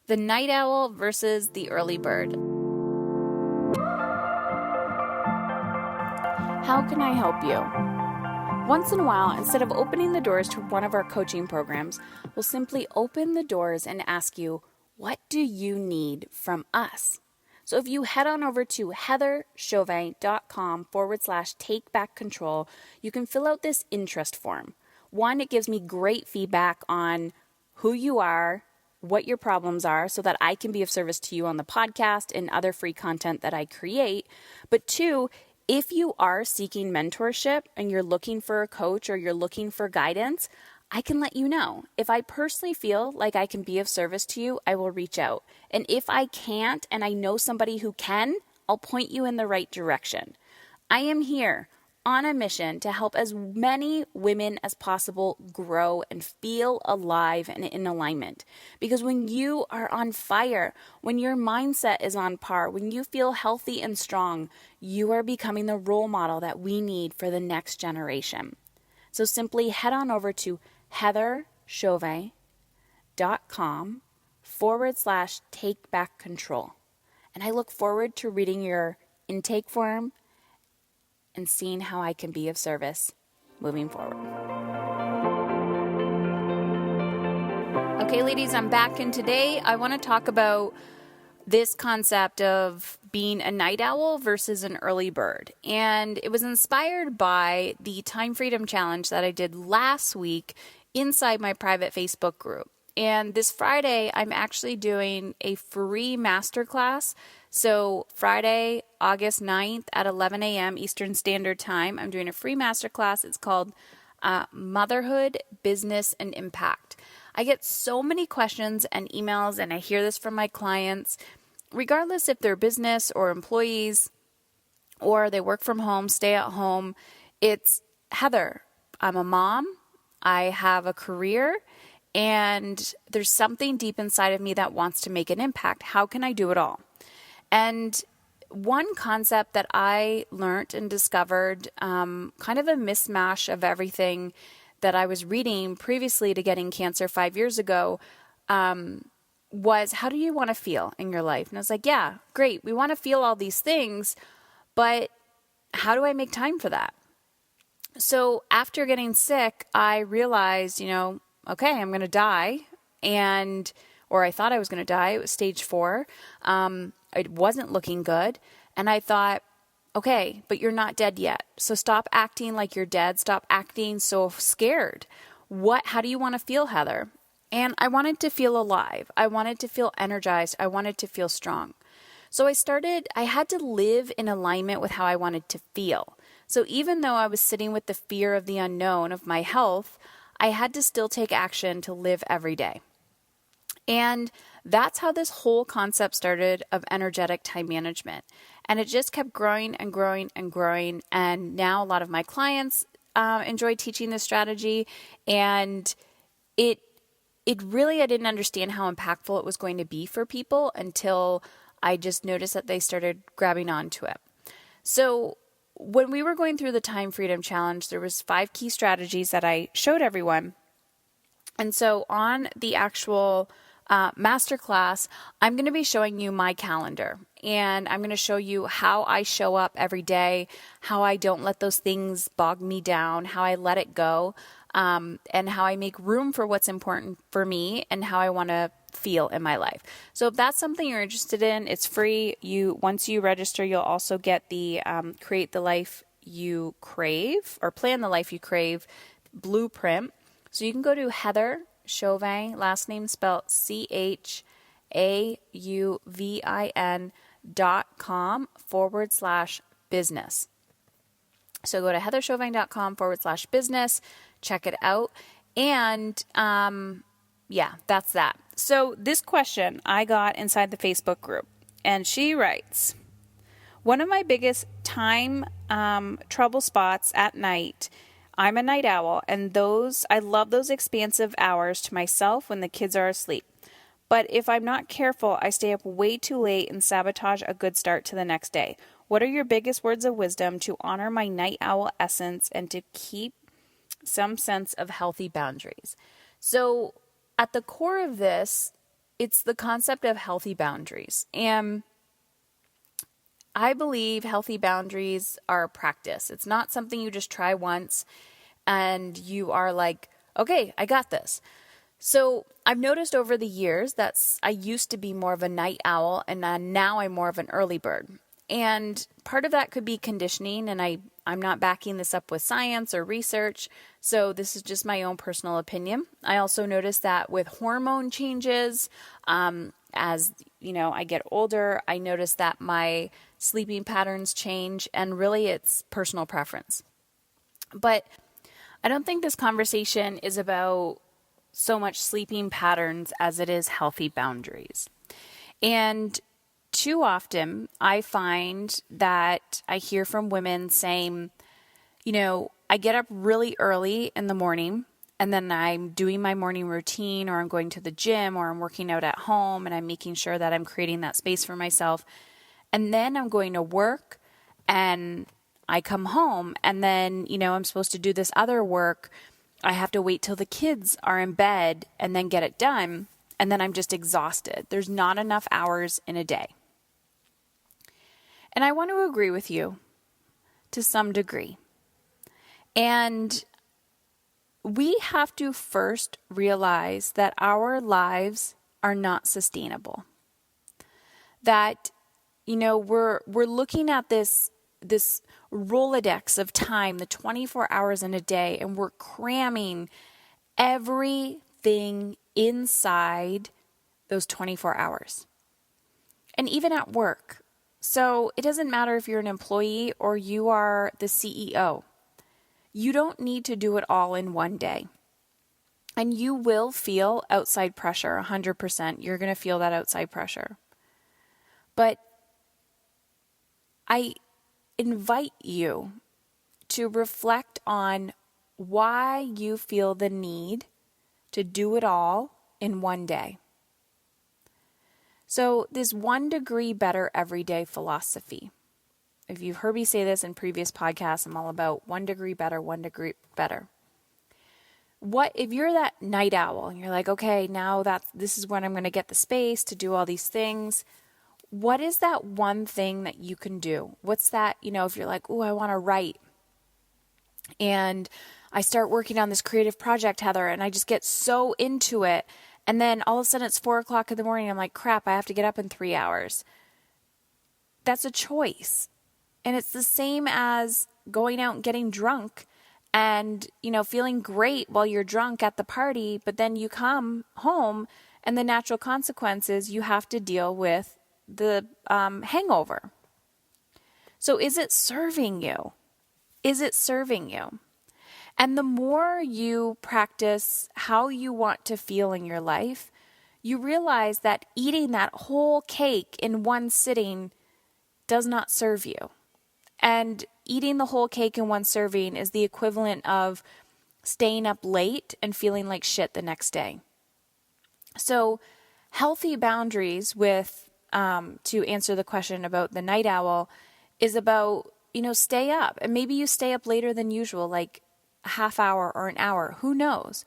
The night owl versus the early bird. How can I help you? Once in a while, instead of opening the doors to one of our coaching programs, we'll simply open the doors and ask you, what do you need from us? So if you head on over to heatherchauvin.com/takebackcontrol, you can fill out this interest form. One, it gives me great feedback on who you are, what your problems are, so that I can be of service to you on the podcast and other free content that I create. But two, if you are seeking mentorship and you're looking for a coach or you're looking for guidance, I can let you know. If I personally feel like I can be of service to you, I will reach out. And if I can't and I know somebody who can, I'll point you in the right direction. I am here on a mission to help as many women as possible grow and feel alive and in alignment. Because when you are on fire, when your mindset is on par, when you feel healthy and strong, you are becoming the role model that we need for the next generation. So simply head on over to heatherchauvin.com/takebackcontrol. And I look forward to reading your intake form and seeing how I can be of service moving forward. Okay, ladies, I'm back, and today I want to talk about this concept of being a night owl versus an early bird. And it was inspired by the Time Freedom Challenge that I did last week inside my private Facebook group. And this Friday, I'm actually doing a free masterclass. So Friday, August 9th at 11 a.m. Eastern Standard Time, I'm doing a free masterclass. It's called Motherhood, Business, and Impact. I get so many questions and emails, and I hear this from my clients, regardless if they're business or employees or they work from home, stay at home. It's, Heather, I'm a mom, I have a career, and there's something deep inside of me that wants to make an impact. How can I do it all? And one concept that I learned and discovered, kind of a mismatch of everything that I was reading previously to getting cancer 5 years ago, was how do you want to feel in your life? And I was like, yeah, great. We want to feel all these things, but how do I make time for that? So after getting sick, I realized, okay, I'm going to die. Or I thought I was going to die. It was stage 4. It wasn't looking good. And I thought, okay, but you're not dead yet. So stop acting like you're dead. Stop acting so scared. How do you want to feel, Heather? And I wanted to feel alive. I wanted to feel energized. I wanted to feel strong. So I had to live in alignment with how I wanted to feel. So even though I was sitting with the fear of the unknown of my health, I had to still take action to live every day. And that's how this whole concept started of energetic time management. And it just kept growing and growing and growing. And now a lot of my clients enjoy teaching this strategy. And it really, I didn't understand how impactful it was going to be for people until I just noticed that they started grabbing onto it. So when we were going through the Time Freedom Challenge, there was 5 key strategies that I showed everyone. And so on the actual masterclass, I'm going to be showing you my calendar, and I'm going to show you how I show up every day, how I don't let those things bog me down, how I let it go, and how I make room for what's important for me and how I want to feel in my life. So if that's something you're interested in, it's free. Once you register, you'll also get the Create the Life You Crave, or Plan the Life You Crave blueprint. So you can go to Heather Chauvin, last name spelled CHAUVIN.com/business. So go to heatherchauvin.com/business, check it out. And that's that. So this question I got inside the Facebook group, and she writes, one of my biggest time trouble spots at night, I'm a night owl, and I love those expansive hours to myself when the kids are asleep. But if I'm not careful, I stay up way too late and sabotage a good start to the next day. What are your biggest words of wisdom to honor my night owl essence and to keep some sense of healthy boundaries? So at the core of this, it's the concept of healthy boundaries. And I believe healthy boundaries are a practice. It's not something you just try once and you are like, okay, I got this. So I've noticed over the years that I used to be more of a night owl and now I'm more of an early bird. And part of that could be conditioning, and I'm not backing this up with science or research, so this is just my own personal opinion. I also noticed that with hormone changes, as I get older, I notice that my sleeping patterns change, and really it's personal preference. But I don't think this conversation is about so much sleeping patterns as it is healthy boundaries. And too often, I find that I hear from women saying, I get up really early in the morning and then I'm doing my morning routine, or I'm going to the gym, or I'm working out at home and I'm making sure that I'm creating that space for myself. And then I'm going to work and I come home and then, I'm supposed to do this other work. I have to wait till the kids are in bed and then get it done. And then I'm just exhausted. There's not enough hours in a day. And I want to agree with you to some degree. And we have to first realize that our lives are not sustainable. That, we're looking at this Rolodex of time, the 24 hours in a day, and we're cramming everything inside those 24 hours. And even at work. So it doesn't matter if you're an employee or you are the CEO. You don't need to do it all in one day. And you will feel outside pressure, 100%. You're going to feel that outside pressure. But I invite you to reflect on why you feel the need to do it all in one day. So this 1 degree better every day philosophy. If you've heard me say this in previous podcasts, I'm all about 1 degree better, 1 degree better. What if you're that night owl and you're like, okay, now this is when I'm going to get the space to do all these things. What is that one thing that you can do? What's that, if you're like, oh, I want to write. And I start working on this creative project, Heather, and I just get so into it. And then all of a sudden it's 4:00 in the morning. I'm like, crap, I have to get up in 3 hours. That's a choice. And it's the same as going out and getting drunk and, feeling great while you're drunk at the party. But then you come home and the natural consequences, you have to deal with the hangover. So is it serving you? Is it serving you? And the more you practice how you want to feel in your life, you realize that eating that whole cake in one sitting does not serve you. And eating the whole cake in one serving is the equivalent of staying up late and feeling like shit the next day. So healthy boundaries with, to answer the question about the night owl, is about, stay up. And maybe you stay up later than usual, like a half hour or an hour, who knows?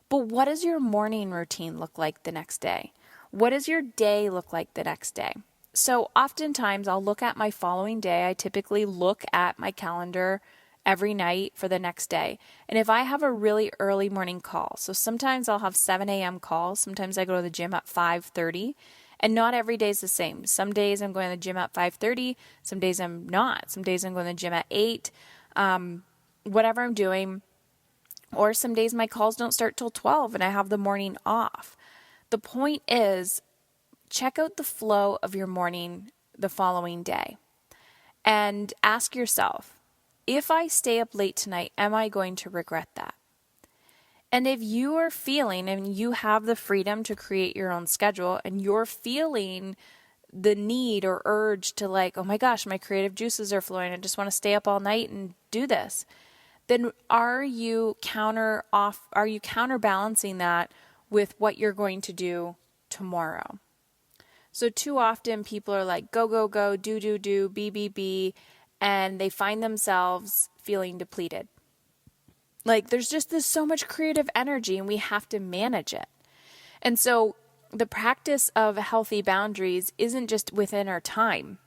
But what does your morning routine look like the next day? What does your day look like the next day? So oftentimes I'll look at my following day. I typically look at my calendar every night for the next day. And if I have a really early morning call, so sometimes I'll have 7 a.m. calls. Sometimes I go to the gym at 5:30. And not every day is the same. Some days I'm going to the gym at 5:30. Some days I'm not. Some days I'm going to the gym at 8. Whatever I'm doing. Or some days my calls don't start till 12 and I have the morning off. The point is, check out the flow of your morning the following day and ask yourself, if I stay up late tonight, am I going to regret that? And if you are feeling, and you have the freedom to create your own schedule, and you're feeling the need or urge to like, oh my gosh, my creative juices are flowing, I just want to stay up all night and do this, then are you counterbalancing that with what you're going to do tomorrow? So too often people are like, go, go, go, do, be, and they find themselves feeling depleted. Like there's so much creative energy and we have to manage it. And so the practice of healthy boundaries isn't just within our time.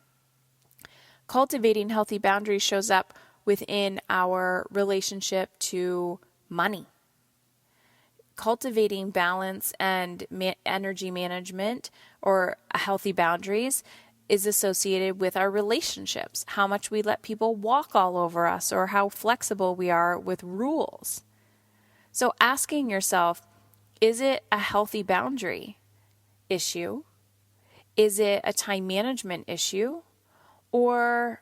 Cultivating healthy boundaries shows up within our relationship to money. Cultivating balance and energy management or healthy boundaries is associated with our relationships, how much we let people walk all over us or how flexible we are with rules. So asking yourself, is it a healthy boundary issue? Is it a time management issue? Or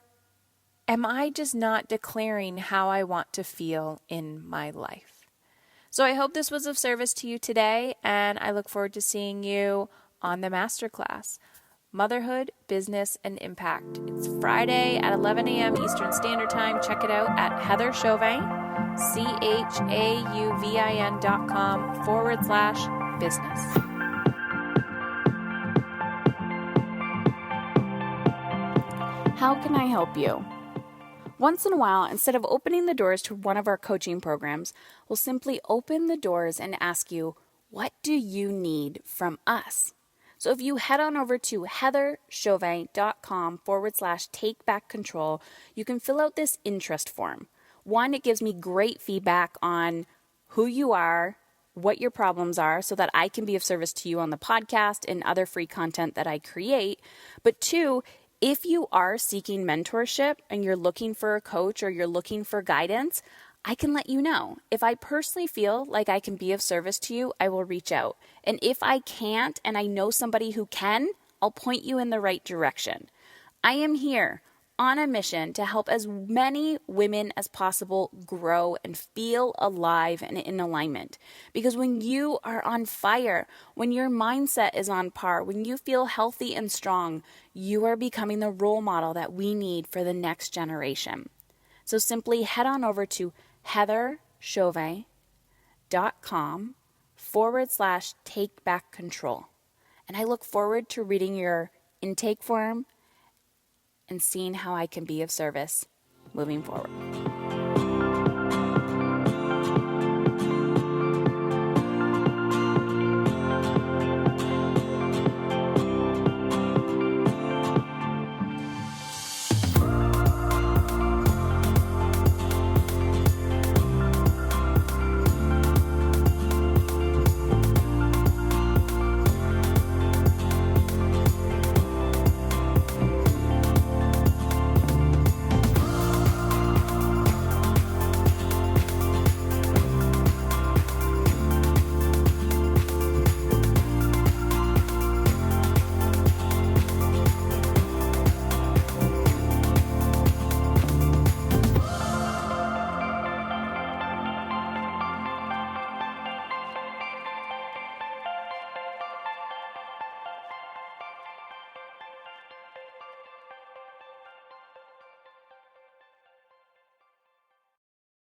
am I just not declaring how I want to feel in my life? So I hope this was of service to you today, and I look forward to seeing you on the masterclass, Motherhood, Business, and Impact. It's Friday at 11 a.m. Eastern Standard Time. Check it out at Heather Chauvin, CHAUVIN.com/business. How can I help you? Once in a while, instead of opening the doors to one of our coaching programs, we'll simply open the doors and ask you, what do you need from us? So if you head on over to heatherchauvin.com/takebackcontrol, you can fill out this interest form. One, it gives me great feedback on who you are, what your problems are, so that I can be of service to you on the podcast and other free content that I create. But two, if you are seeking mentorship and you're looking for a coach or you're looking for guidance, I can let you know. If I personally feel like I can be of service to you, I will reach out. And if I can't and I know somebody who can, I'll point you in the right direction. I am here on a mission to help as many women as possible grow and feel alive and in alignment. Because when you are on fire, when your mindset is on par, when you feel healthy and strong, you are becoming the role model that we need for the next generation. So simply head on over to heatherchauvin.com/takebackcontrol. And I look forward to reading your intake form and seeing how I can be of service moving forward.